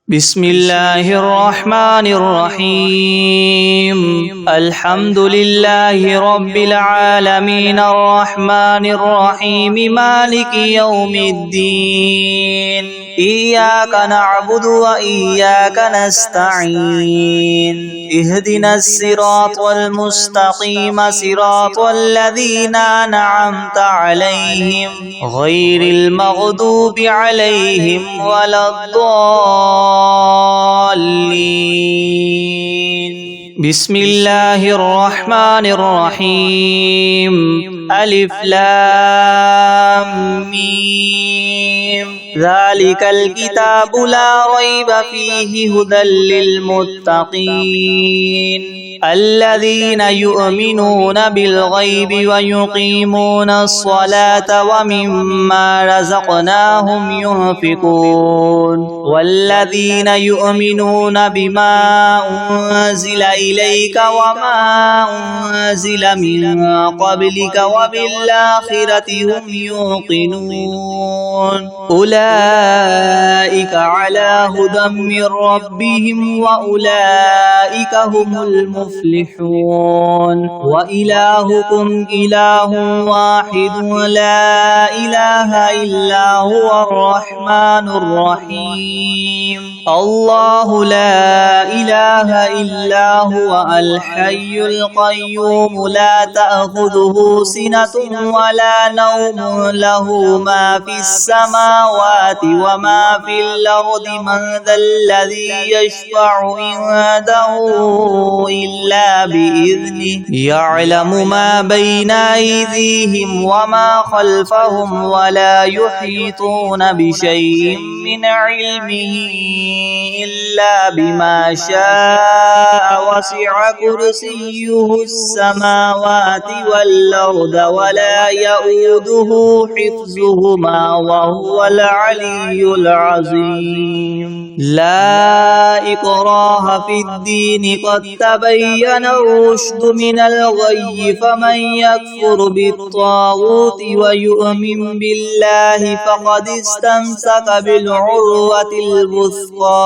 बिस्मिल्लाहिर्रहमानिर्रहीम अल्हम्दुलिल्लाहि रब्बिल आलमीन अर्रहमानिर्रहीम मालिकि यौमिद्दीन इय्याका नअबुदु व इय्याका नस्तईन इहदिनस सिरातल मुस्तकीम सिरातल लज़ीना अनअमता अलैहिम गैरिल मग़दूबि अलैहिम वलद्दाल्लीन। बिस्मिल्लाहिर्रहमानिर्रहीम अलिफ लाम मीम ज़ालिकल किताबु ला रैब फ़ीहि हुदल लिलमुत्तक़ीन अल्लज़ीना युमिनूना बिलग़ैबि व युक़ीमूना अस्सलाता व मिम्मा रज़क़नाहुम युनफ़िक़ून वल्लज़ीना युमिनूना बिमा उन्ज़िला इलैका व मा उन्ज़िला मिन क़ब्लिका व बिल-आख़िरति हुम युक़िनून उलाइका अला हुदम मिन रब्बिहिम व उलाइका हुमुल मुफ्लिहून व इलाहुकुम इलाहुन वाहिदुन ला इलाहा इल्ला हुवर रहमानुर रहीम अल्लाहु ला इलाहा इल्ला हुवा अल हय्युल क़य्यूम ला तअख़ुज़ुहु सिनतुन व ला नौमुन लहु मा फ़िस समावाति व मा फ़िल अर्दि मन ज़ल्लज़ी यशफ़अु इंदहु इल्ला बिइज़्निहि यअलमु मा बैना अयदीहिम व मा ख़ल्फ़हुम व ला युहीतूना बिशैइन मिन इल्मिहि इल्ला बिमा शाअ वसिअ कुर्सियुहुस समावाति वल अर्द व ला यऊदुहु हिफ्ज़ुहुमा व हुवल अलिय्युल अज़ीम। ला इक्राह फ़िद्दीन क़द तबय्यन रुश्द मिनल ग़य्य फमन यकफ़ुर बित्ताग़ूत व यु'मिन बिल्लाहि फ़क़द इस्तमसक बिलउर्वतिल वुस्क़ा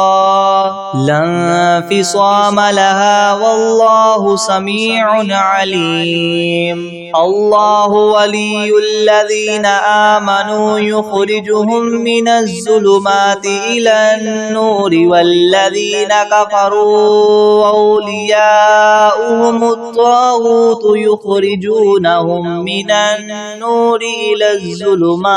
ला इंफ़िसाम लहा वल्लाहु समीउन अलीम। अल्लाहु वलियुल्लज़ीना आमनू युख़रिजुहुम मिनज़्ज़ुलुमाति इलन-नूरि वल्लज़ीना कफ़रू औलियाउहुमुत-ताग़ूत युख़रिजूनहुम मिनन-नूरि इलज़्ज़ुलुमात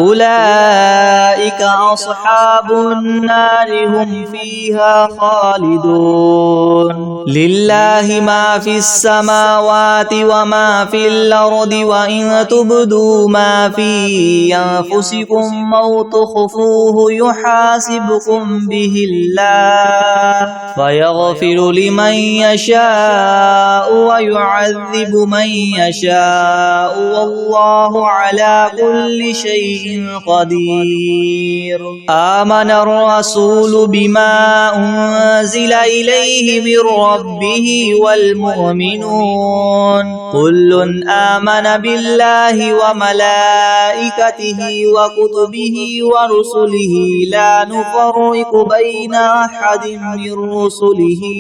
उलाइका अस्हाबुन-नारि हुम फ़ीहा ख़ालिदून। लिल्लाहि मा फ़िस-समावाति व मा फ़िल-अर्दि व इन तुब्दू मा फ़ी अन्फ़ुसिकुम औ तुख़्फ़ूहु युहासिबकुम बिहिल्लाह फ़यग़फ़िरु लिमन यशाअ व युअज़्ज़िबु मन यशाअ वल्लाहु अला कुल्लि शैइन क़दीर। आमनर रसूलु बिमा उन्ज़िला इलैहि मिर रब्बिहि वल मुअमिनून कुल्लुन आमन बिल्लाहि व मलाइकतिहि व कुतुबिहि व रुसुलिहि ला नुफ़र्रिक़ु बैन अहदिम मिर रुसुलिहि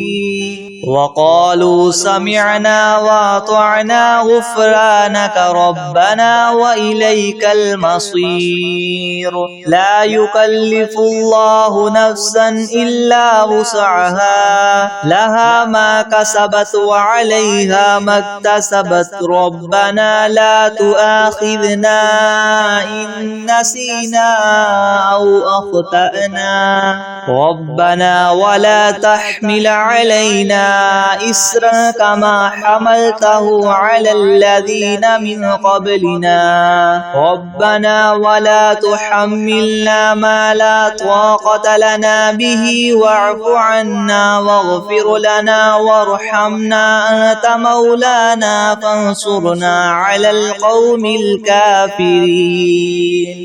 व क़ालू समिअना व अतअना गुफ़्रानक रब्बना व इलैकल मसीर। ला युकल्लिफ़ुल्लाहु नफ़्सन इल्ला वुसअहा लहा मा कसबत व अलैहा मक्तसबत रब्बना ला तुआख़िज़ना इन नसीना औ अख़्तअना रब्बना वला तहमिल अलैना इस्रन कमा हमलतहु अलल लज़ीना मिन क़ब्लिना रब्बना वला तुहम्मिलना मा ला ताक़त लना बिहि वअफ़ु अन्ना वग़फ़िर लना वरहमना अन्त मौलाना फ़ंसुरना अलल क़ौमिल काफ़िरीन।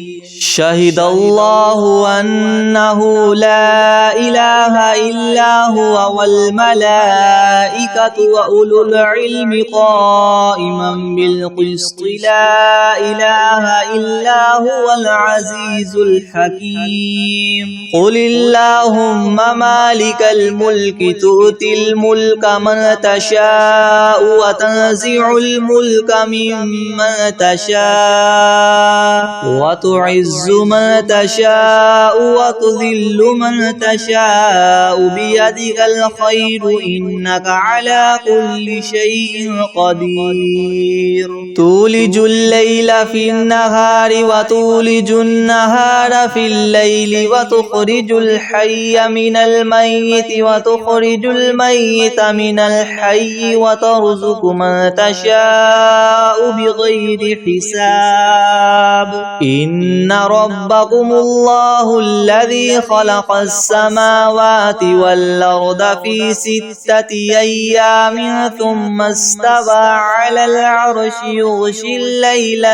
शहिदल्लाहु अन्नहु ला لا إله إلا هو والملائكة وأولو العلم قائما بالقسط لا إله إلا هو العزيز الحكيم قل اللهم مالك الملك تؤتي الملك من تشاء وتنزع الملك ممن تشاء وتعز من تشاء وتذل من تشاء بيدك الخير إنك على كل شيء قدير تولج الليل في النهار وتولج النهار في الليل وتخرج الحي من الميت وتخرج الميت من الحي وترزق من تشاء بغير حساب إن ربكم الله الذي خلق السماوات والأرض في 6 أيام ثم استوى على العرش يغشي الليل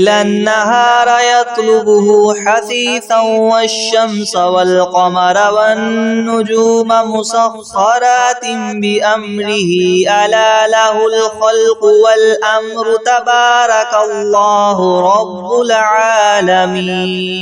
النهار يطلبه حثيثا والشمس والقمر والنجوم مسخرات بأمره ألا له الخلق والأمر تبارك الله رب العالمين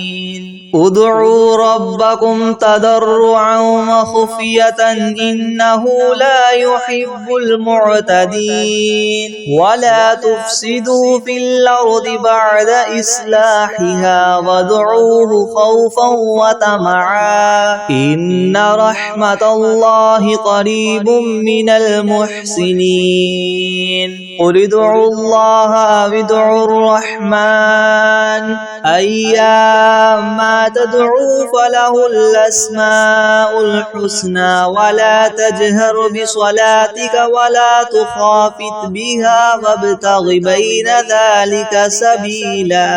ادعوا ربكم تضرعا وخفية إنه لا يحب المعتدين ولا تفسدوا في الأرض بعد إصلاحها وادعوه خوفا وطمعا إن رحمة الله قريب من المحسنين قل ادعوا الله أو ادعوا الرحمن أيما تدعوا فله الأسماء الحسنى ولا تجهر بصلاتك ولا تخافت بها وابتغ بين ذلك سبيلا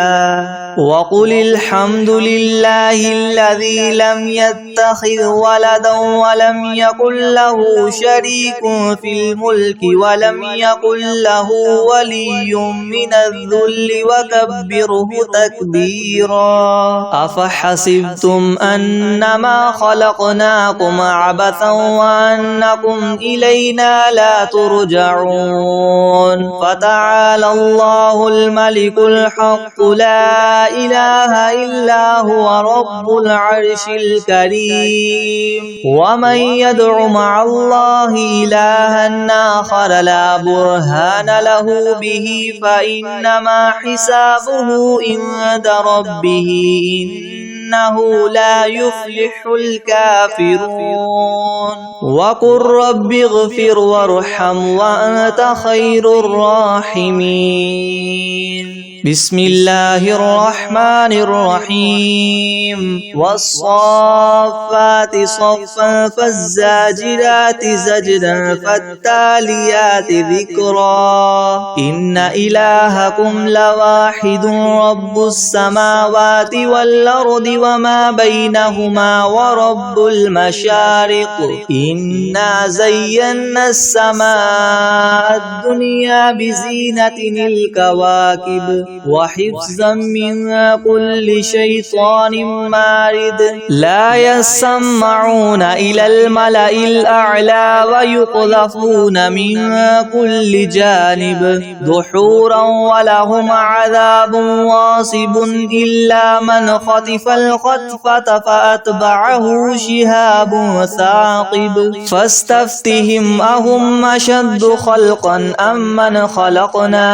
وقل الحمد لله الذي لم يتخذ ولدا ولم يكن له شريك في الملك ولم يكن له ولي من الذل وكبره تكبيرا أفحسبتم أنما خلقناكم عبثا وأنكم إلينا لا ترجعون فتعالى الله الملك الحق لا إله إلا هو رب العرش الكريم ومن يدع مع الله إلها آخر لا برهان له به فإنما حسابه عند ربه إنه لا يفلح الكافرون وقل رب اغفر وارحم وأنت خير الراحمين بسم الله الرحمن الرحيم والصافات صفا فالزاجرات زجرا فالتاليات ذكرا إن إلهكم لواحد رب السماوات والأرض وما بينهما ورب المشارق إنا زينا السماء الدنيا بزينة الكواكب وحفظا من كل شيطان مارد لا يسمعون إلى الملأ الأعلى ويقذفون من كل جانب دحورا ولهم عذاب واصب إلا من خطف الخطفة فأتبعه شهاب ثاقب فاستفتهم أهم أشد خلقا أم من خلقنا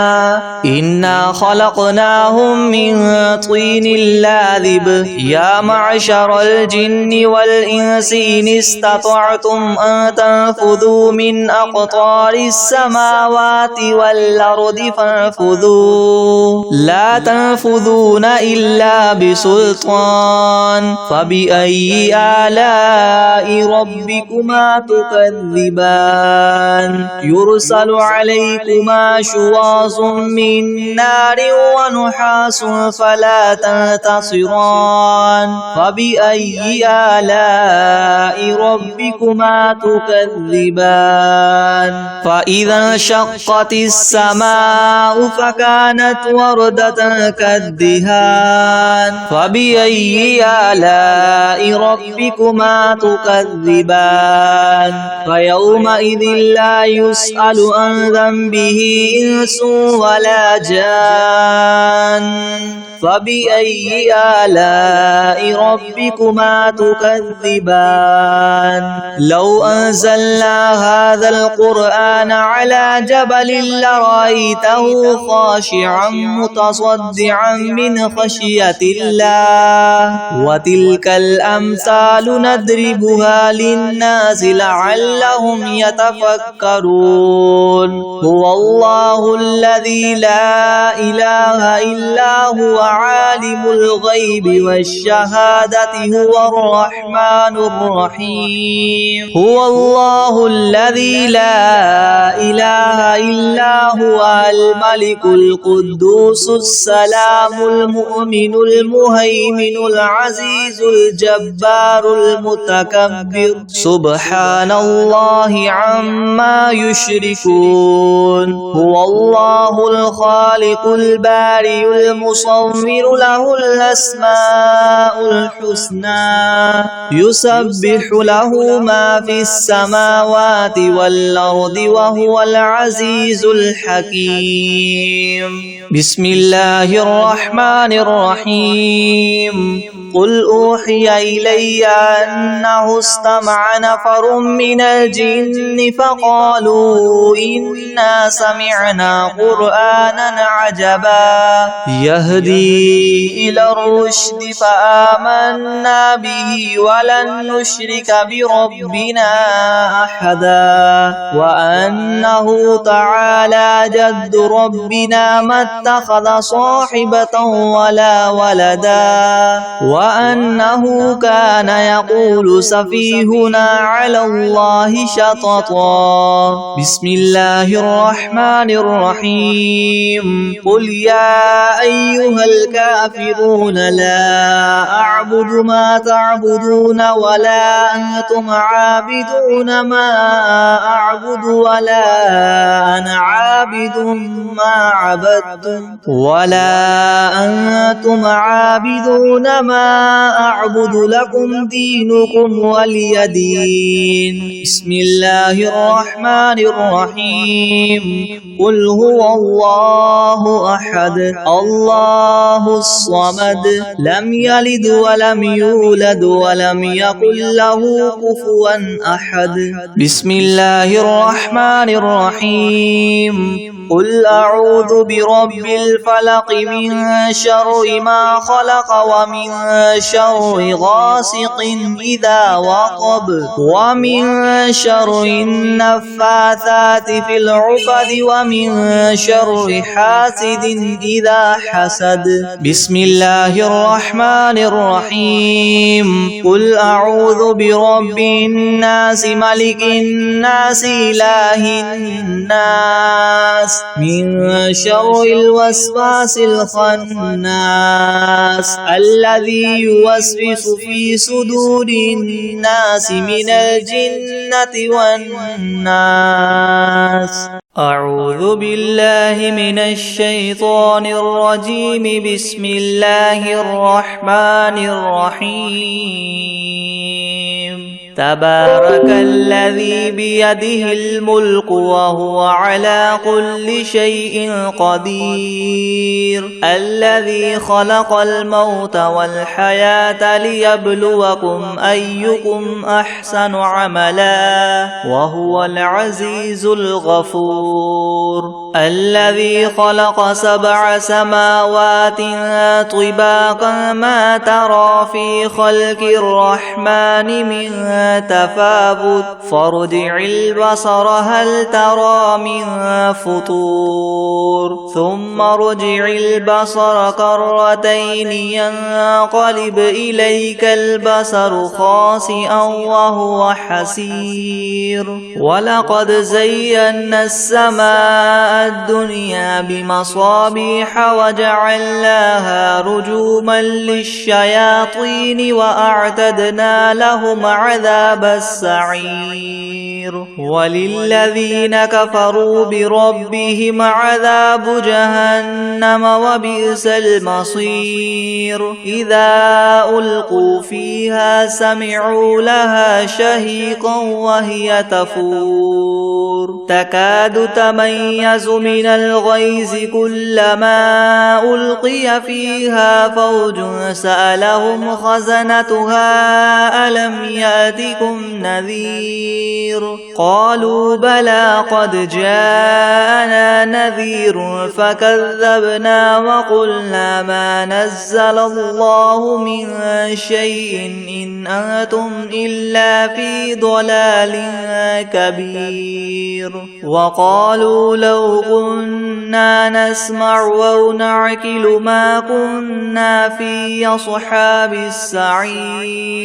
إنا خلقناهم من طين لاذب يا معشر الجن والإنس إن استطعتم أن تنفذوا من أقطار السماوات والأرض فانفذوا لا تنفذون إلا بسلطان فبأي آلاء ربكما تكذبان يرسل عليكما شواظ من نار ونحاس فلا تنتصران فبأي آلاء ربكما تكذبان فإذا انشقت السماء فكانت وردة كالدهان فبأي آلاء ربكما تكذبان فيومئذ لا يسأل عن ذنبه إنس ولا جان فبأي آلاء ربكما تكذبان لو أنزلنا هذا القرآن على جبل لرأيته خاشعا متصدعا من خشية الله وتلك الأمثال نضربها للناس لعلهم يتفكرون هو الله الذي لا إله إلا هو عالم الغيب والشهادة هو الرحمن الرحيم هو الله الذي لا إله إلا هو الملك القدوس السلام المؤمن المهيمن العزيز الجبار المتكبر سبحان الله عما يشركون هو الله الخالق البارئ المصور له الأسماء الحسنى يسبح له ما في السماوات والأرض وهو العزيز الحكيم بسم الله الرحمن الرحيم قل أوحي إلي أنه استمع نفر من الجن فقالوا إنا سمعنا قرآنا عجبا يهدي إلى الرشد فآمنا به ولن نشرك بربنا أحدا وأنه تعالى جد ربنا ما اتخذ صاحبة ولا ولدا وأنه كان يقول سفيهنا على الله شططا بسم الله الرحمن الرحيم قل يا أيها الكافرون لا أعبد ما تعبدون ولا أنتم عابدون ما أعبد ولا أنا عابد ما عبدتم ولا أنتم عابدون ما أعبد لكم دينكم ولي دين بسم الله الرحمن الرحيم قل هو الله أحد الله الصمد لم يلد ولم يولد ولم يكن له كفوا أحد بسم الله الرحمن الرحيم قل أعوذ برب الفلق من شر ما خلق ومن شر غاسق إذا وقب ومن شر النفاثات في العقد ومن شر حاسد إذا حسد بسم الله الرحمن الرحيم قل أعوذ برب الناس ملك الناس إله الناس من شر الوسواس الخناس الذي يوسوس في صدور الناس من الجنة والناس أعوذ بالله من الشيطان الرجيم بسم الله الرحمن الرحيم تبارك الذي بيده الملك وهو على كل شيء قدير الذي خلق الموت والحياة ليبلوكم أيكم أحسن عملا وهو العزيز الغفور الذي خلق 7 سماوات طباقا ما ترى في خلق الرحمن من تفاوت فارجع البصر هل ترى من فطور ثم ارجع البصر كرتين ينقلب إليك البصر خاسئا وهو حسير ولقد زينا السماء الدنيا بمصابيح وجعلناها رجوما للشياطين وأعتدنا لهم عذاب السعير وللذين كفروا بربهم عذاب جهنم وبئس المصير إذا ألقوا فيها سمعوا لها شهيقا وهي تفور تكاد تميز من الغيظ كلما ألقي فيها فوج سألهم خزنتها ألم يأتكم نذير قالوا بلى قد جاءنا نذير فكذبنا وقلنا ما نزل الله من شيء إن أنتم إلا في ضلال كبير وقالوا لو كنا نسمع أو نعقل ما كنا في أصحاب السعير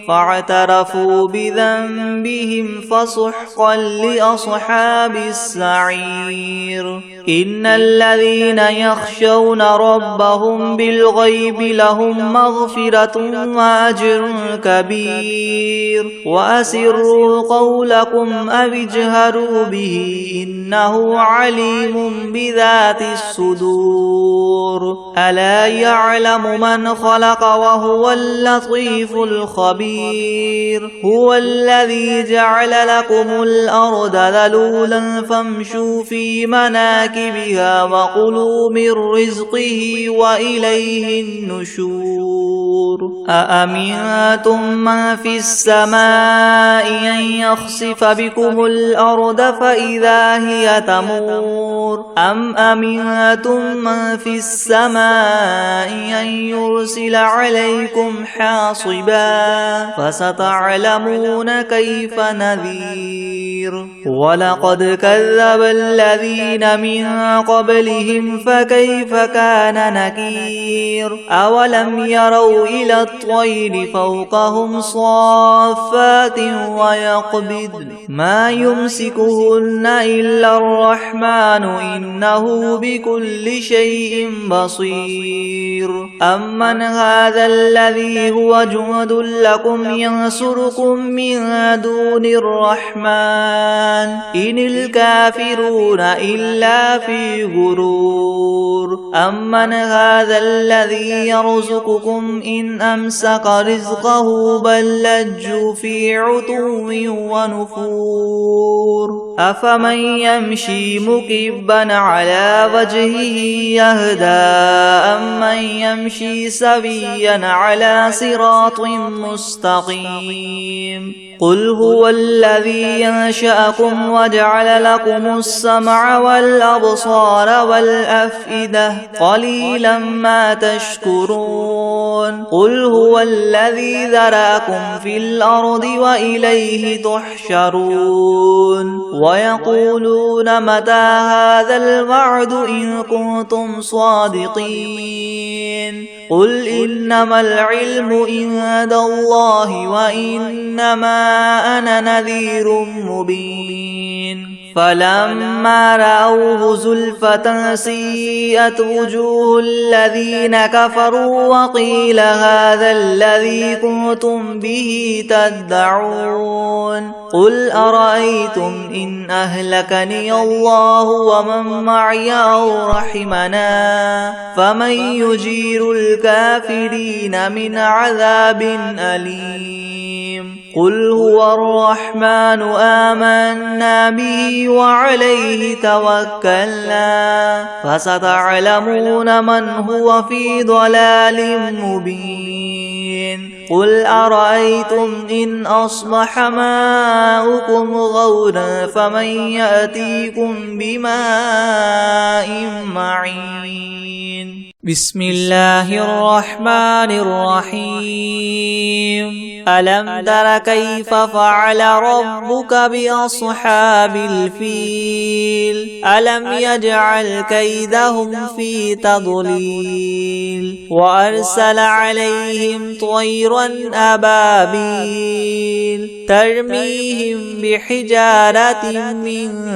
فاعترفوا بذنبهم فسحقا لأصحاب السعير إن الذين يخشون ربهم بالغيب لهم مغفرة وأجر كبير وأسروا قولكم أو اجهروا به إنه عليم بذات الصدور ألا يعلم من خلق وهو اللطيف الخبير هو الذي جعل لكم الأرض ذلولا فامشوا في مناكبها وكلوا من رزقه وإليه النشور أأمنتم من في السماء أن يخسف بكم الأرض فإذا هي تمور أم أمنتم من في السماء أن يرسل عليكم حاصبا فستعلمون كيف نذير ولقد كذب الذين من قبلهم فكيف كان نكير أولم يروا إلى الطير فوقهم صافات ويقبض ما يمسكهن إلا الرحمن إنه بكل شيء بصير أمن هذا الذي هو جند لكم ينصركم من دون الرحمن إن الكافرون إلا في غرور أمن هذا الذي يرزقكم إن أمسك رزقه بل لجوا في عتو ونفور أفمن يمشي مكبا على وجهه يهدى أمن يمشي سويا على صراط مستقيم قل هو الذي ينشأكم وجعل لكم السمع والأبصار والأفئدة قليلا ما تشكرون قل هو الذي ذرأكم في الأرض وإليه تحشرون ويقولون متى هذا الوعد إن كنتم صادقين قل إنما العلم عند الله وإنما أنا نذير مبين فلما رأوه زلفة سيئت وجوه الذين كفروا وقيل هذا الذي كنتم به تدعون قل أرأيتم إن أهلكني الله ومن معي أو رحمنا فمن يجير الكافرين من عذاب أليم قل هو الرحمن آمنا به وعليه توكلنا فستعلمون من هو في ضلال مبين قل أرأيتم إن أصبح ماؤكم غورا فمن يأتيكم بماء معين بسم الله الرحمن الرحيم ألم تر كيف فعل ربك بأصحاب الفيل ألم يجعل كيدهم في تضليل وأرسل عليهم طيرا أبابيل ترميهم بحجارة من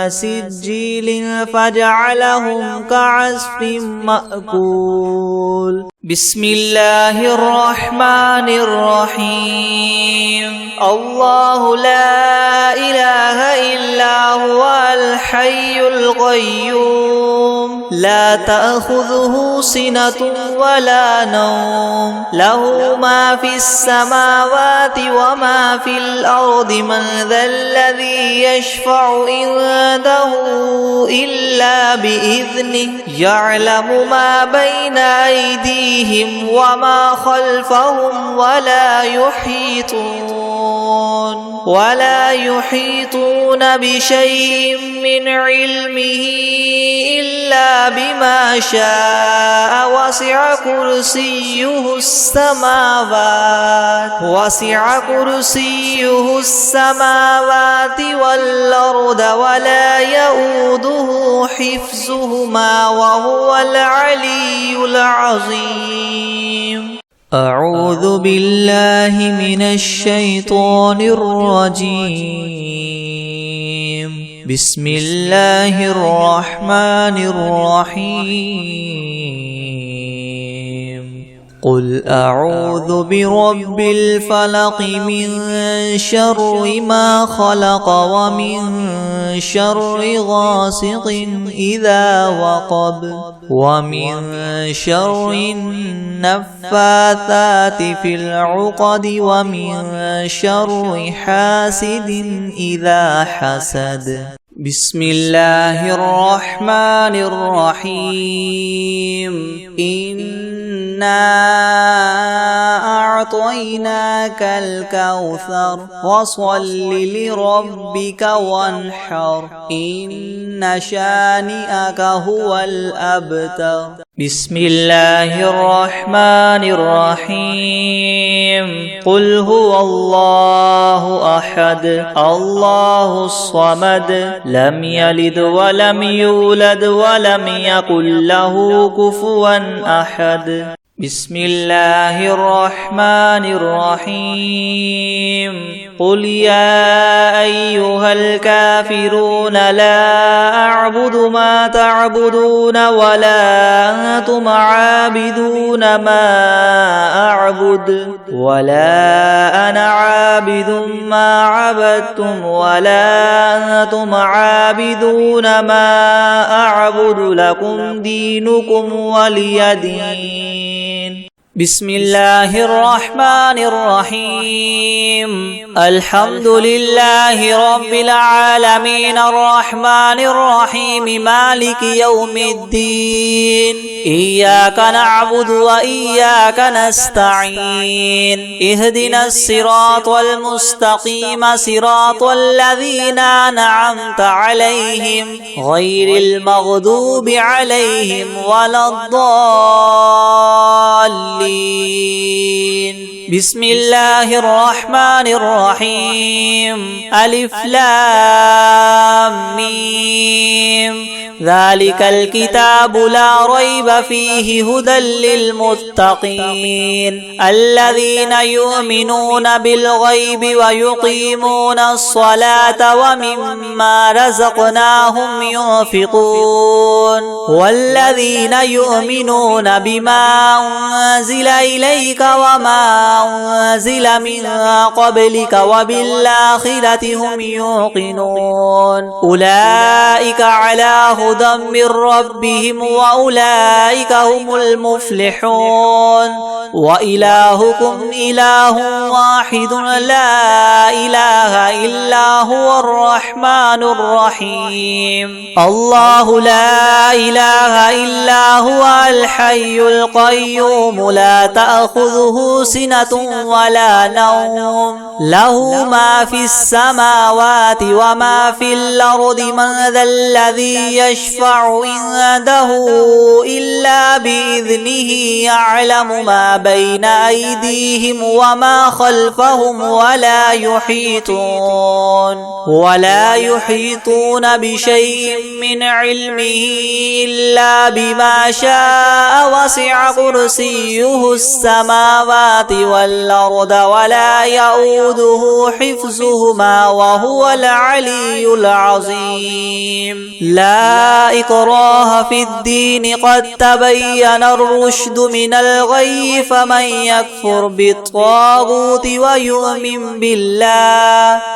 سجيل فجعلهم كعصف مأكول بسم الله الرحمن الرحيم الله لا إله إلا هو الحي القيوم لا تأخذه سنة ولا نوم له ما في السماوات وما في الأرض من ذا الذي يشفع عنده إلا بإذنه يعلم ما بين أيديهم وما خلفهم ولا يحيطون بشيء من علمه إلا بما شاء وسع كرسيه السماوات والأرض ولا يؤوده حفظهما وهو العلي العظيم أعوذ بالله من الشيطان الرجيم بسم الله الرحمن الرحيم قل أعوذ برب الفلق من شر ما خلق ومن شر غاسق إذا وقب ومن شر النفاثات في العقد ومن شر حاسد إذا حسد بسم الله الرحمن الرحيم إنا أعطيناك الكوثر فصل لربك وانحر إن شانئك هو الأبتر بسم الله الرحمن الرحيم قل هو الله أحد الله الصمد لم يلد ولم يولد ولم يكن له كفوا أحد بسم الله الرحمن الرحيم قل يا أيها الكافرون لا أعبد ما تعبدون ولا أنتم عابدون ما أعبد ولا أنا عابد ما عبدتم ولا أنتم عابدون ما أعبد لكم دينكم ولي دين بسم الله الرحمن الرحيم الحمد لله رب العالمين الرحمن الرحيم مالك يوم الدين إياك نعبد وإياك نستعين اهدنا الصراط المستقيم صراط الذين أنعمت عليهم غير المغضوب عليهم ولا الضالين بسم الله الرحمن الرحيم ألف لام ميم ذلك الكتاب لا ريب فيه هدى للمتقين الذين يؤمنون بالغيب ويقيمون الصلاة ومما رزقناهم ينفقون والذين يؤمنون بما أنزل إليك وما أنزل من قبلك وبالآخرة هم يوقنون أولئك على هدى من ربهم وأولئك هم المفلحون وإلهكم إله واحد لا إله إلا هو الرحمن الرحيم الله لا إله إلا هو الحي القيوم لا تأخذه سنة ولا نوم له ما في السماوات وما في الأرض من ذا الذي يشفع عنده إلا بإذنه يعلم ما بين أيديهم وما خلفهم ولا يحيطون بشيء من علمه إلا بما شاء وسع كرسيه السماوات والأرض ولا يؤوده حفظهما وهو العلي العظيم لا إكراه في الدين قد تبين الرشد من الغي فمن يكفر بالطاغوت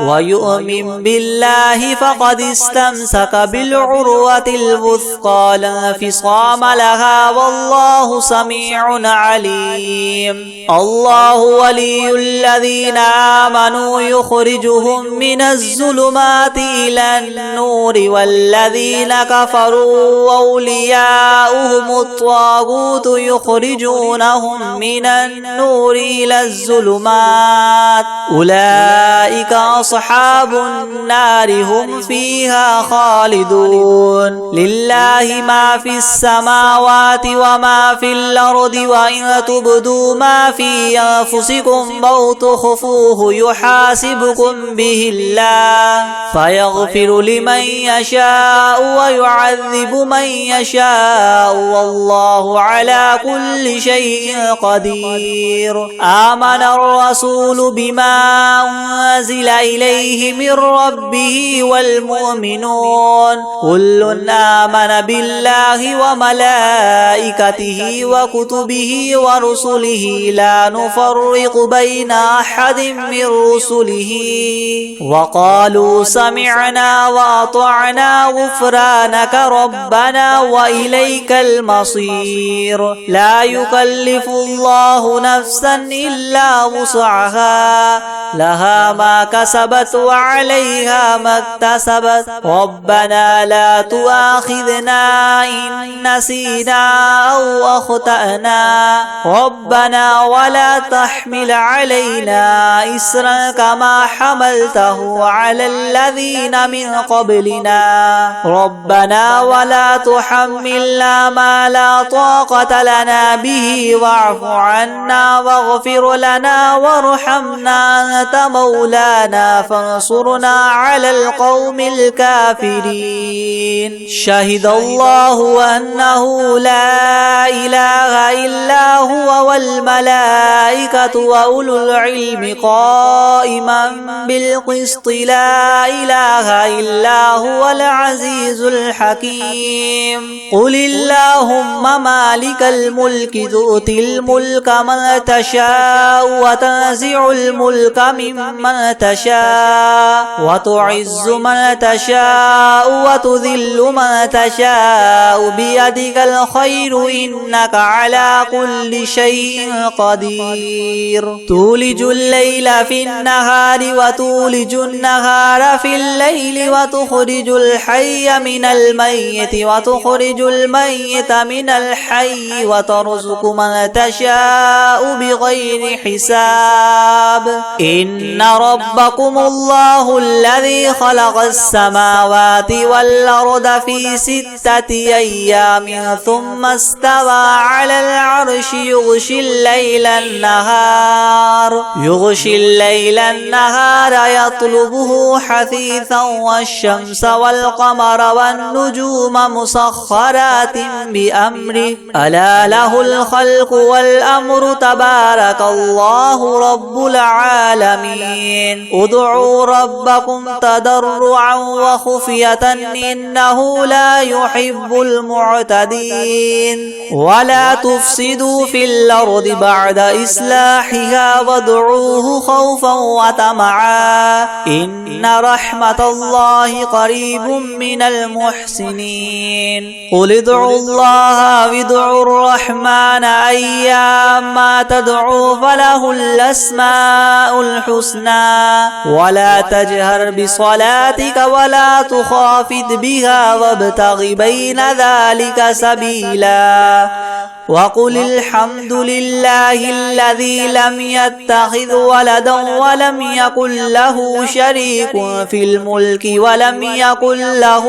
ويؤمن بالله فقد استمسك بالعروة الوثقى لا انفصام لها والله سميع عليم الله ولي الذين آمنوا يخرجهم من الظلمات إلى النور والذين كفروا أولياؤهم الطاغوت يخرجونهم من النور إلى الظلمات أولئك أصحاب النار هم فيها خالدون لله ما في السماوات وما في الأرض وإن تبدوا ما في أنفسكم أو تخفوه يحاسبكم به الله فيغفر لمن يشاء ويعذب من يشاء والله على كل شيء قدير آمن الرسول بما أنزل إليه من ربه والمؤمنون كل آمن بالله وملائكته وكتبه ورسله لا نفرق بين أحد من رسله وقالوا سمعنا وأطعنا غفرانك ربنا وإليك المصير لا يكلف الله نفسا إلا وسعها لها ما كسبت وعليها ما اكتسبت ربنا لا تؤاخذنا إن نسينا أو أخطأنا ربنا ولا تحمل علينا إسرا كما حملته على الذين من قبلنا ربنا ولا تحملنا ما لا طاقة لنا به واعف عنا واغفر لنا وارحمنا أنت مولانا فانصرنا على القوم الكافرين شهد الله أنه لا إله إلا هو والملائكة وأولو العلم قائما بالقسط لا إله إلا هو العزيز الحكيم قل اللهم مالك الملك تؤتي الملك من تشاء وتنزع الملك ممن تشاء وتعز من تشاء وتذل من تشاء بيدك الخير إنك على كل شيء قدير تولج الليل في النهار وتولج النهار في الليل وتخرج الحي من الميت وتخرج الميت من الحي وترزق من تشاء بغير حساب إن ربكم الله الذي خلق السماوات والأرض في 6 أيام ثم استوى على العرش يغشي الليل النهار يطلبه حثيثا والشمس والقمر والنجوم مسخرات بأمره ألا له الخلق والأمر تبارك الله رب العالمين ادعوا ربكم تضرعا وخفية إنه لا يحب المعتدين ولا تفسدوا في الأرض بعد إصلاحها وادعوه خوفا وطمعا إن رحمة الله قريب من المحسنين قل ادعوا الله وادعوا الرحمن أيما تدعوا فله الأسماء الحسنى ولا تجهر بصلاتك ولا تخافت بها وابتغ بين ذلك سبيلا وقل الحمد لله الذي لم يتخذ ولدا ولم يكن له شريك في الملك ولم يكن له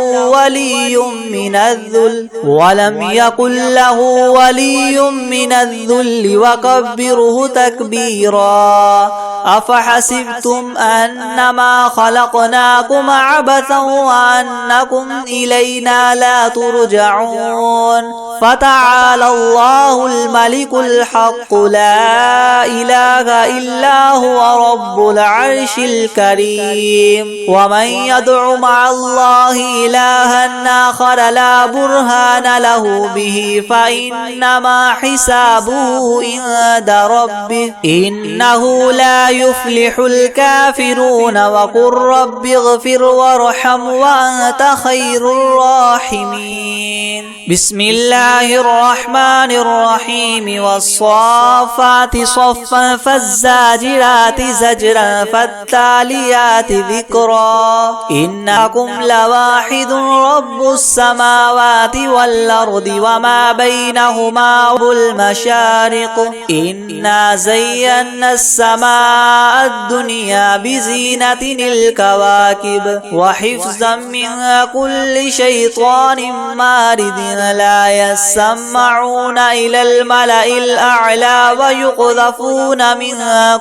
ولي من الذل وكبره تكبيرا. أفحسبتم أنما خلقناكم عبثا وأنكم إلينا لا ترجعون. فتعالى الله الملك الحق لا إله إلا هو رب العرش الكريم. ومن يدع مع الله إلها آخر لا برهان له به فإنما حسابه عند ربه إنه لا يفلح الكافرون. وقل رب اغفر وارحم وأنت خير الراحمين. بسم الله الرحمن الرحيم. والصافات صفا فالزاجرات زجرا فالتاليات ذكرا. إنكم لواحد رب السماوات والأرض وما بينهما والمشارق. إنا زينا السماء الدنيا بزينة الكواكب وحفظا من كل شيطان مارد. لا يسمعون إلى الملأ الأعلى ويقذفون من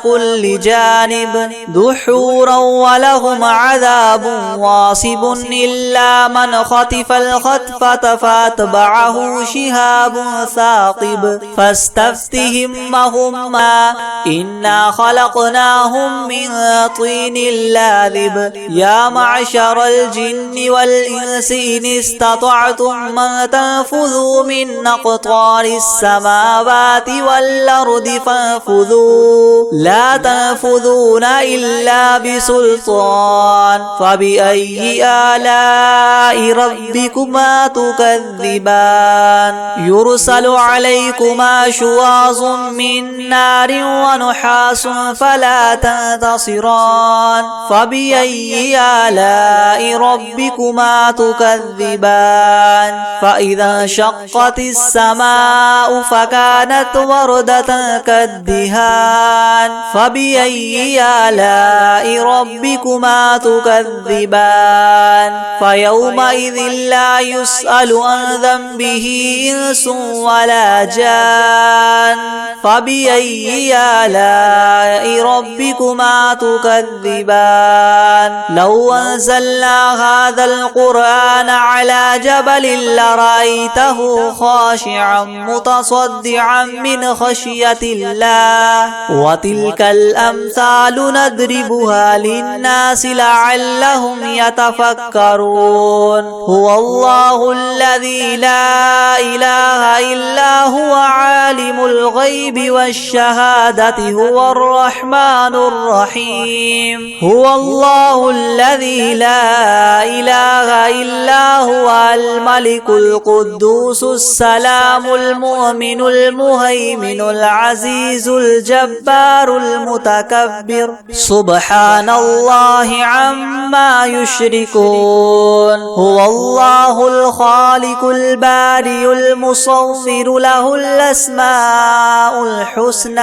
كل جانب دحورا ولهم عذاب واصب إلا من خطف الخطفة فاتبعه شهاب ثاقب. فاستفتهم وهم إنا خلقناهم من طين لاذب. يا معشر الجن والإنس إن استطعتم من تنفذوا من أقطار السماوات والأرض فانفذوا لا تنفذون إلا بسلطان. فبأي آلاء ربكما تكذبان. يرسل عليكما شواظ من نار ونحاس فلا تنتصران. فبأي آلاء ربكما تكذبان. فإذا انشقت السماء فكانت وردة كالدهان. فبأي آلاء ربكما تكذبان. فيومئذ لا يسأل عن ذنبه إنس ولا جان. فبأي آلاء ربكما تكذبان. لو أنزلنا هذا القرآن على جبل لرأيته خاشعا متصدعا من خشية الله. وتلك الأمثال نضربها للناس لعلهم يتفكرون. هو الله الذي لا إله إلا هو عالم الغيب والشهادة هو الرحمن الرحيم. هو الله الذي لا إله إلا هو الملك القدوس السلام المؤمن المهيمن العزيز الجبار المتكبر. سبحان الله عما يشركون. هو الله الخالق البارئ المصور له الأسماء الحسنى.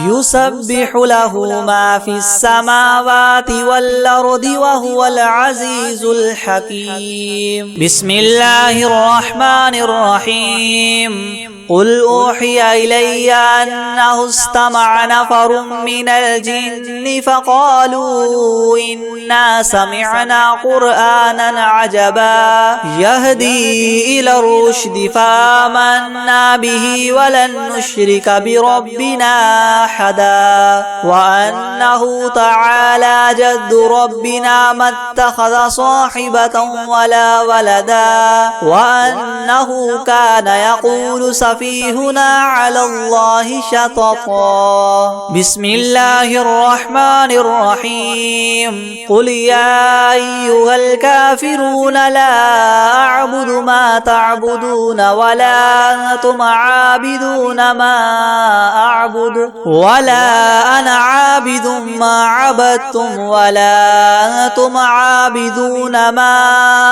يسبح له ما في السماوات والأرض وهو العزيز الحكيم. بسم الله الرحمن الرحيم. قل أوحي إلي أنه استمع نفر من الجن فقالوا إنا سمعنا قرآنا عجبا يهدي إلى الرشد فآمنا به ولن نشرك بربنا أحدا. وأنه تعالى جد ربنا ما اتخذ صاحبة ولا ولدا. وأنه كان يقول سفيهنا على الله شططا. بسم الله الرحمن الرحيم. قل يا أيها الكافرون لا أعبد ما تعبدون ولا أنتم عابدون ما أعبد ولا أنا عابد ما عبدتم ولا أنتم عابدون ما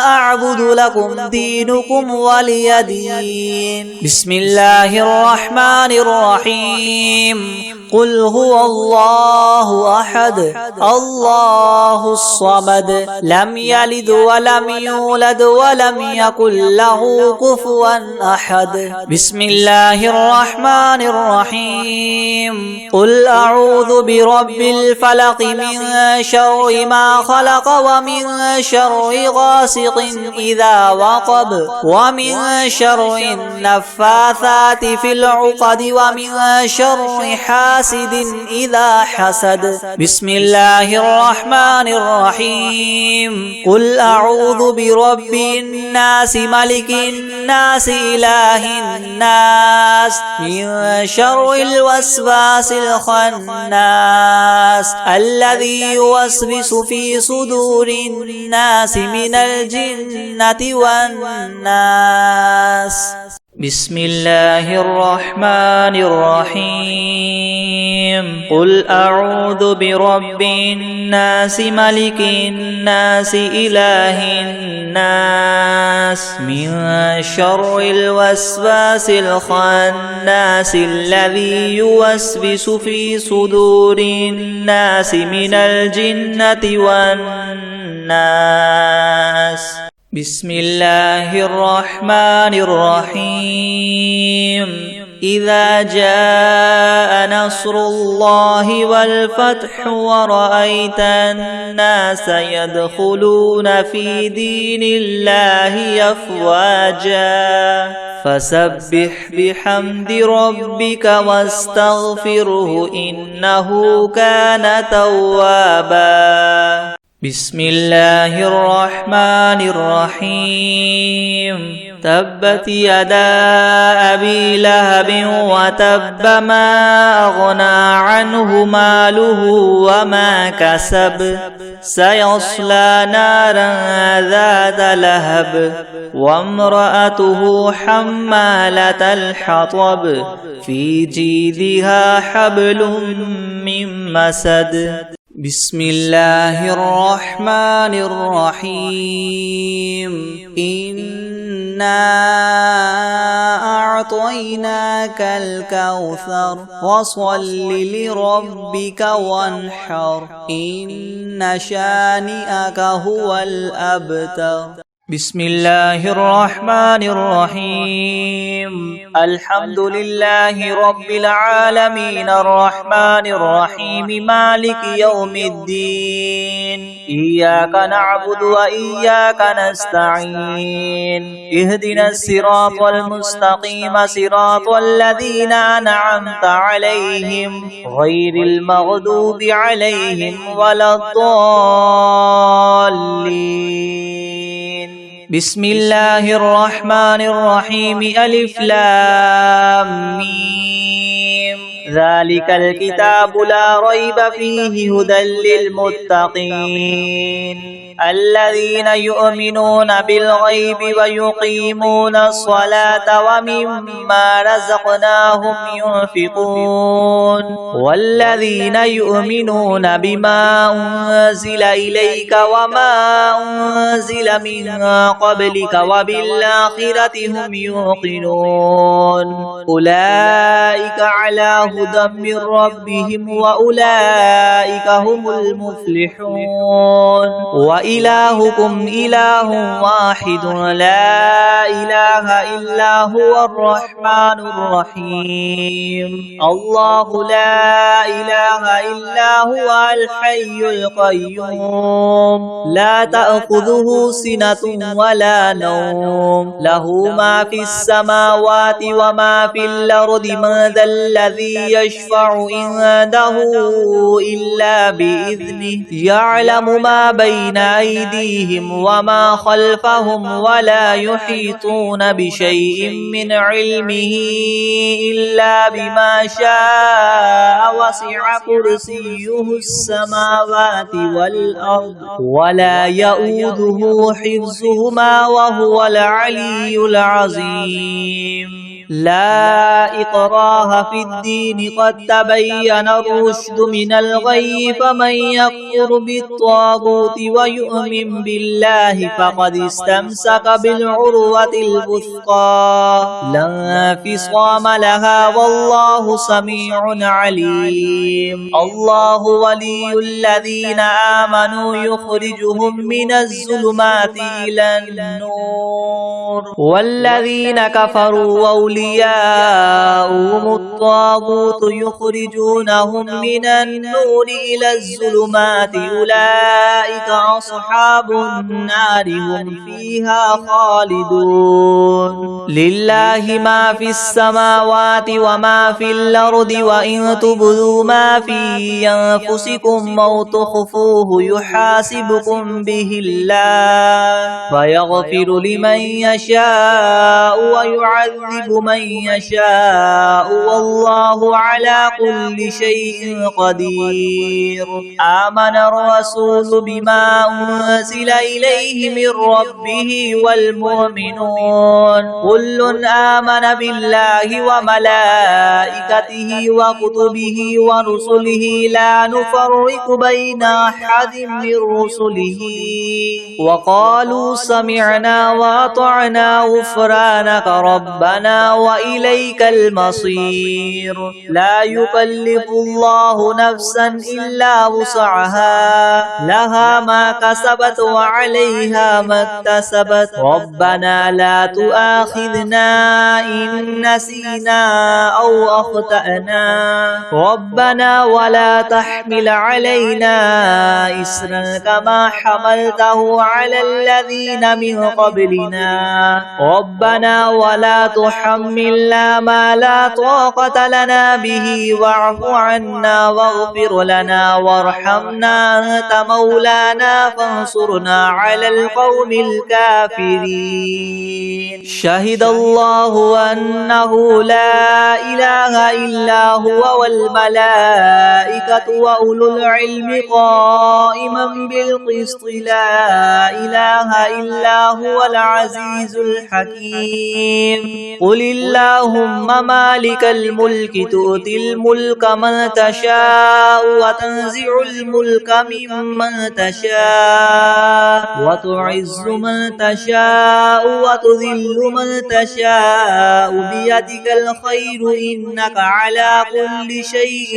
أعبد لكم دينكم ولي دين. بسم الله الله الرحمن الرحيم قل هو الله أحد الله الصمد لم يلد ولم يولد ولم يكن له كفوا أحد بسم الله الرحمن الرحيم قل أعوذ برب الفلق من شر ما خلق ومن شر غاسق إذا وقب ومن شر النفاثات في العقد ومن شر حاسد إذا حسد بسم الله الرحمن الرحيم قل أعوذ برب الناس ملك الناس إله الناس من شر الوسواس الخناس الذي يوسوس في صدور الناس من الجنة والناس بسم الله الرحمن الرحيم قل أعوذ برب الناس ملك الناس إله الناس من شر الوسواس الخناس الذي يوسوس في صدور الناس من الجنة والناس بسم الله الرحمن الرحيم إذا جاء نصر الله والفتح ورأيت الناس يدخلون في دين الله أفواجا فسبح بحمد ربك واستغفره إنه كان توابا بسم الله الرحمن الرحيم تبت يدا أبي لهب وتب ما أغنى عنه ماله وما كسب سيصلى نارا ذات لهب وامرأته حمالة الحطب في جيدها حبل من مسد بسم الله الرحمن الرحيم إنا أعطيناك الكوثر فصل لربك وانحر إن شانئك هو الأبتر بسم الله الرحمن الرحيم الحمد لله رب العالمين الرحمن الرحيم مالك يوم الدين إياك نعبد وإياك نستعين اهدنا الصراط المستقيم صراط الذين أنعمت عليهم غير المغضوب عليهم ولا الضالين بسم الله الرحمن الرحيم ألف لام ميم ذلك الكتاب لا ريب فيه هدى للمتقين الذين يؤمنون بالغيب ويقيمون الصلاة ومما رزقناهم ينفقون والذين يؤمنون بما أنزل إليك وما أنزل من قبلك وبالآخرة هم يوقنون أولئك على هدى من ربهم وأولئك هم المفلحون وإلهكم إله واحد لا إله إلا هو الرحمن الرحيم الله لا إله إلا هو الحي القيوم لا تأخذه سنة ولا نوم له ما في السماوات وما في الأرض من ذا الذي يشفع عنده إلا بإذنه يعلم ما بين أيديهم وما خلفهم ولا يحيطون بشيء من علمه إلا بما شاء وسع كرسيه السماوات والأرض ولا يؤوده حفظهما وهو العلي العظيم لا إكراه في الدين قد تبين الرشد من الغي فمن يكفر بالطاغوت ويؤمن بالله فقد استمسك بالعروة الوثقى لا انفصام لها والله سميع عليم الله ولي الذين آمنوا يخرجهم من الظلمات إلى النور والذين كفروا أولياؤهم الطاغوت يخرجونهم من النور إلى الظلمات أولئك أصحاب النار هم فيها خالدون لله ما في السماوات وما في الأرض وإن تبدوا ما في أنفسكم أو تخفوه يحاسبكم به الله فيغفر لمن يشاء ويعذب من يشاء والله على كل شيء قدير آمن الرسول بما أنزل إليه من ربه والمؤمنون كل آمن بالله وملائكته وكتبه ورسله لا نفرق بين أحد من رسله وقالوا سمعنا وأطعنا غفرانك ربنا وإليك المصير لا يكلف الله نفسا إلا وسعها لها ما كسبت وعليها ما اكتسبت ربنا لا تؤاخذنا إن نسينا أو أخطأنا ربنا ولا تحمل علينا إسرا كما حملته على الذين من قبلنا ربنا ولا تحملنا ما لا طاقة لنا به واعف عنا واغفر لنا وارحمنا أنت مولانا فانصرنا على القوم الكافرين شهد الله أنه لا إله إلا هو والملائكة وأولو العلم قائما بالقسط لا إله إلا هو العزيز الحكيم قل اللهم مالك الملك تؤتي الملك من تشاء وتنزع الملك ممن تشاء وتعز من تشاء وتذل من تشاء بيدك الخير إنك على كل شيء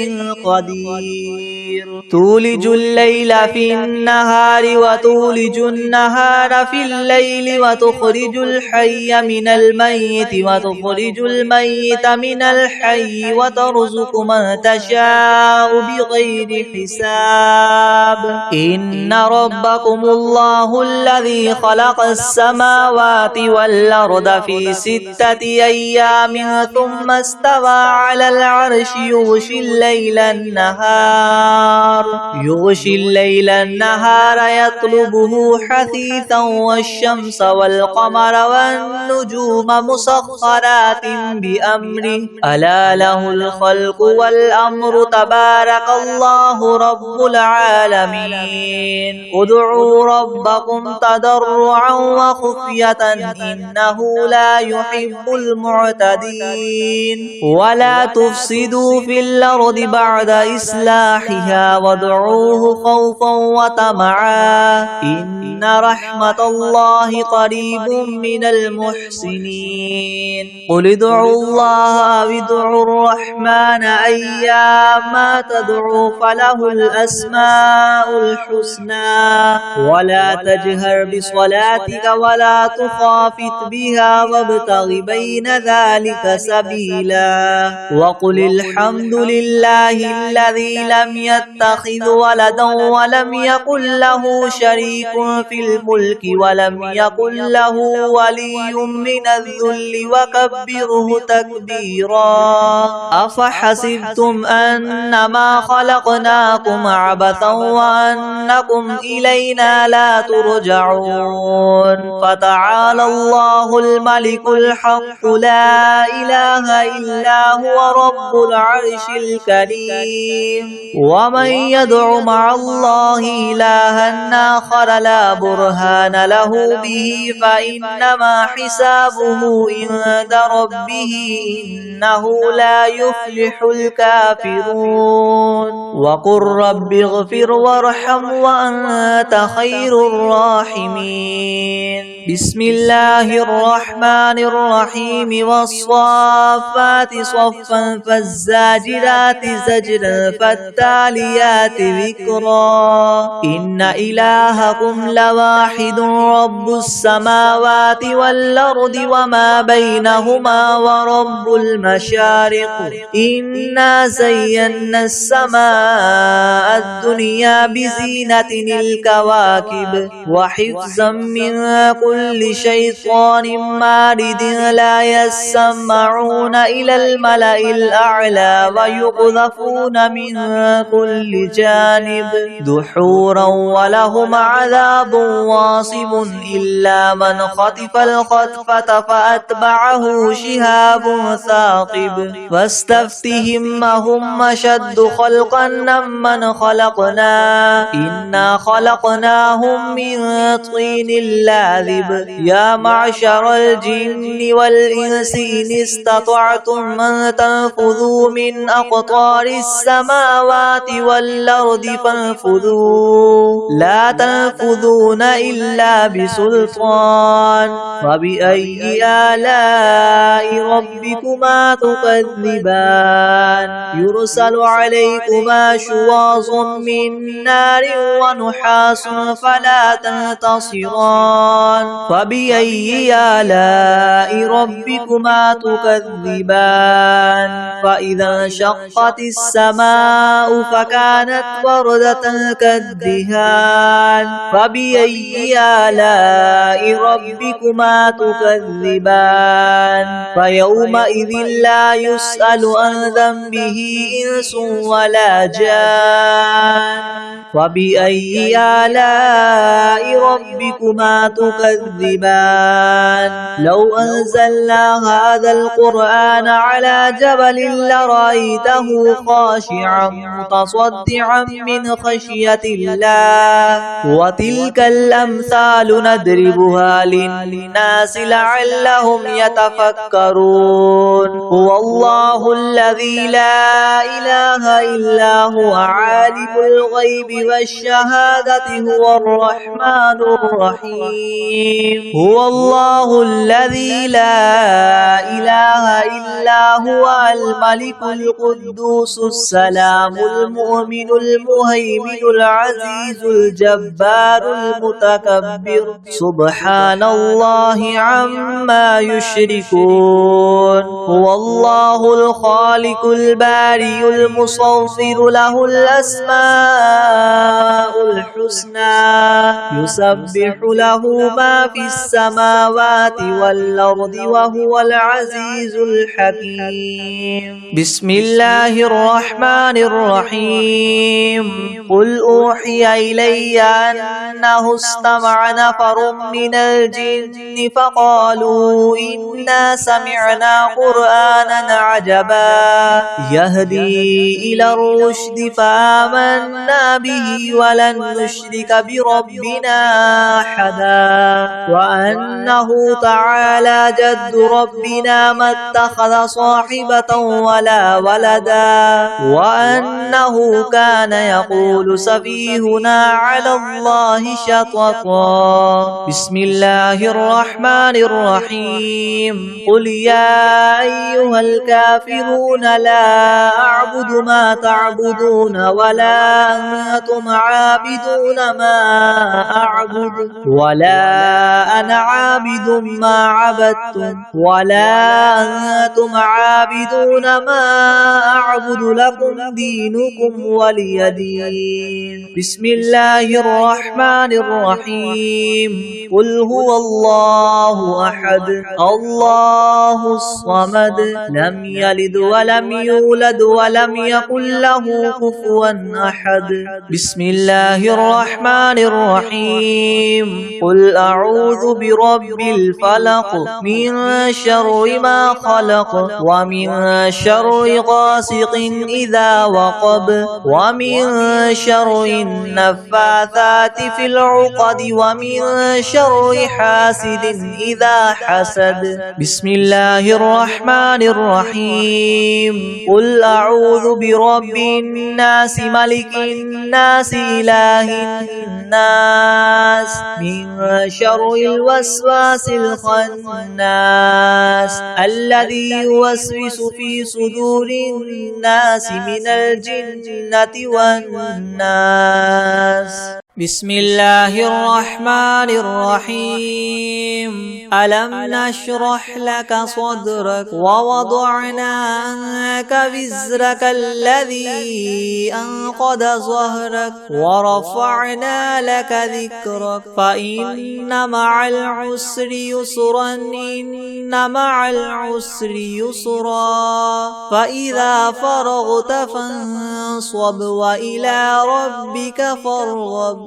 قدير تولج الليل في النهار وتولج النهار في الليل وتخرج الحي من الميت وتخرج الميت من الحي وترزق من تشاء بغير حساب إن ربكم الله الذي خلق السماوات والأرض في 6 أيام ثم استوى على العرش يغشي الليل النهار يطلبه حثيثا والشمس والقمر والنجوم مسخرات بأمره ألا له الخلق والأمر تبارك الله رب العالمين ادعوا ربكم تضرعا وخفية إنه لا يحب المعتدين ولا تفسدوا في الأرض بعد إصلاحها وادعوه خوفا وطمعا إن رحمة الله قريب من المحسنين قل ادعوا الله أو ادعوا الرحمن أيما تدعوا فله الأسماء الحسنى ولا تجهر بصلاتك ولا تخافت بها وابتغ بين ذلك سبيلا وقل الحمد لله الذي لم يتخذ ولدا ولم يكن له شريك في الملك ولم يكن له ولي من الذل وكبره تكبيرا أفحسبتم أنما خلقناكم عبثا وأنكم إلينا لا ترجعون فتعالى الله الملك الحق لا إله إلا هو رب العرش الكريم ومن يدع مع الله إلها آخر لا برهان له به فإنما حسابه عند ربه إنه لا يفلح الكافرون وقل رب اغفر وارحم وأنت خير الراحمين بسم الله الرحمن الرحيم والصافات صفا فالزاجرات زجرا فالتاليات ذكرا إن إلهكم لواحد رب السماوات والأرض وما بينهما ورب المشارق إنا زينا السماء الدنيا بزينة الكواكب وحفظا من كل شيطان مارد لا يسمعون إلى الملأ الأعلى ويقذفون من كل جانب دحورا ولهم عذاب واصب إلا من خطف الخطفة فأتبعه شهاب ثاقب فاستفتهم هم أشد خلقا ممن خلقنا إنا خلقناهم من طين لاذب يا معشر الجن والإنس إن استطعتم أن تنفذوا من أقطار السماوات والأرض فانفذوا لا تنفذون إلا بسلطان فبأي آلاء ربكما تكذبان يرسل عليكما شواظ من نار ونحاس فلا تنتصران فبأي آلاء ربكما تكذبان فإذا انشقت السماء فكانت وردة كالدهان فبأي آلاء ربكما تكذبان فيومئذ لا يسأل عن ذنبه إنس ولا جان فبأي آلاء ربكما تكذبان لو أنزلنا هذا القرآن على جبل لرأيته خاشعا متصدعا من خشية الله وتلك الأمثال نضربها للناس لعلهم يتفكرون هو الله الذي لا إله إلا هو عالم الغيب والشهادة هو الرحمن الرحيم هو الله الذي لا إله إلا هو الملك القدوس السلام المؤمن المهيمن العزيز الجبار المتكبر سبحان الله عما يشركون هو الله الخالق البارئ المصور له الأسماء الحسنى يسبح له ما في السماوات والأرض وهو العزيز الحكيم بسم الله الرحمن الرحيم قل أوحي إلي أنه استمع نفر من الجن فقالوا إنا سمعنا قرآنا عجبا يهدي إلى الرشد فآمنا به ولن نشرك بربنا أحدا وأنه تعالى جد ربنا ما اتخذ صاحبة ولا ولدا وأنه كان يقول سفيهنا على الله شططا بسم الله الرحمن الرحيم قل يا أيها الكافرون لا أعبد ما تعبدون ولا أنتم عابدون ما أعبد ولا أنا عابد ما عبدتم ولا أنتم عابدون ما أعبد لكم دينكم ولي دين بسم الله الرحمن الرحيم قل هو الله أحد الله الصمد لم يلد ولم يولد ولم يكن له كفوا أحد بسم الله الرحمن الرحيم قل أعوذ برب الفلق من شر ما خلق ومن شر غاسق إذا وقب ومن شر النفاثات في العقد ومن شر حاسد إذا حسد بسم الله الرحمن الرحيم قل أعوذ برب الناس ملك الناس إله الناس من شر الوسواس الخناس الذي يوسوس في صدور الناس من الجنة والناس بسم الله الرحمن الرحيم ألم نشرح لك صدرك ووضعنا عنك وزرك الذي أنقض ظهرك ورفعنا لك ذكرك فإن مع العسر يسرا إن مع العسر يسرا فإذا فرغت فانصب وإلى ربك فارغب